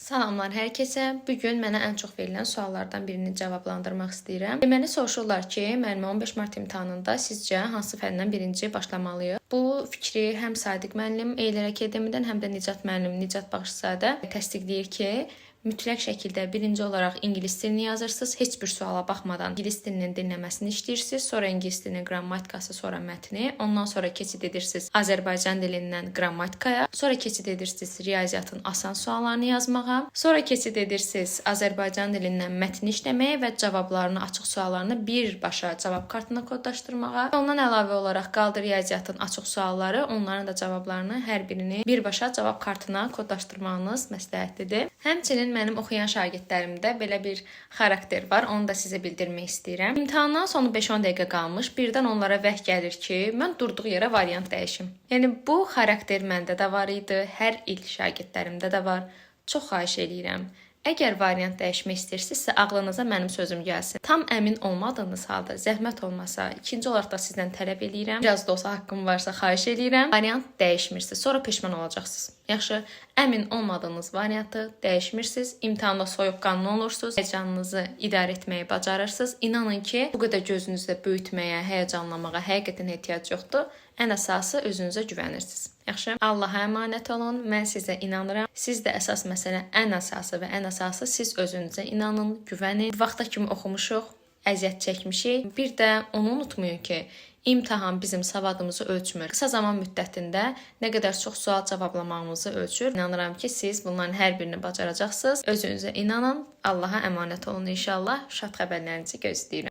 Salamlar hər kəsə. Bu gün mənə ən çox verilən suallardan birini cavablandırmaq istəyirəm. Məni soruşurlar ki, müəllimə 15 mart imtahanında sizcə hansı fəndən birinci başlamalıyıq? Bu fikri həm Sadiq müəllim Eylər Akademiyadan, həm də Nicat müəllim Nicat Baxışzadə təsdiqləyir ki, mütləq şəkildə birinci olaraq ingilis dilini yazırsınız. Heç bir suala baxmadan ingilis dilinin dinləməsini işləyirsiniz. Sonra ingilis dilinin qrammatikası, sonra mətni. Ondan sonra keçid edirsiniz Azərbaycan dilindən qrammatikaya. Sonra keçid edirsiniz riyaziyyatın asan suallarını yazmağa. Sonra keçid edirsiniz Azərbaycan dilindən mətni işləməyə və cavablarını, açıq suallarını birbaşa cavab kartına kodlaşdırmağa. Ondan əlavə olaraq qaldı riyaziyyatın açıq sualları, onların da cavablarını hər birini birbaşa cavab kartına kodlaşdırmağınız məsləhətlidir. Həmçinin mənim oxuyan şagirdlərimdə belə bir xarakter var, onu da sizə bildirmək istəyirəm. İmtahandan sonu 5-10 dəqiqə qalmış, birdən onlara vəh gəlir ki, mən durduğu yerə variant dəyişim. Yəni bu xarakter məndə də var idi, hər il şagirdlərimdə də var. Çox xahiş eləyirəm. Əgər variant dəyişmək istəyirsinizsə, ağlınıza mənim sözüm gəlsin. Tam əmin olmadığınız halda zəhmət olmasa, ikinci olaraq da sizdən tələb eləyirəm. Biraz da olsa haqqım varsa xahiş eləyirəm. Variant dəyişmirsiniz, sonra peşman olacaqsınız. Yaxşı, əmin olmadığınız variantı dəyişmirsiniz. İmtahanda soyuqqanlı olursunuz. Həyəcanınızı idarə etməyi bacarırsınız. İnanın ki, bu qədər gözünüzdə böyütməyə, həyəcanlamağa həqiqətən ehtiyac yoxdur. Ən əsası özünüzə güvənirsiniz. Yaxşı, Allaha əmanət olun. Mən sizə inanıram. Siz də əsas məsələ ən əsası siz özünüzə inanın, güvənin. Bu vaxta kimi oxumuşuq, əziyyət çəkmişik. Bir də onu unutmayın ki, İmtahan bizim savadımızı ölçmür. Qısa zaman müddətində nə qədər çox sual cavablamağımızı ölçür. İnanıram ki, siz bunların hər birini bacaracaqsınız. Özünüzə inanın. Allaha əmanət olun inşallah. Şad xəbərlərinizi gözləyirəm.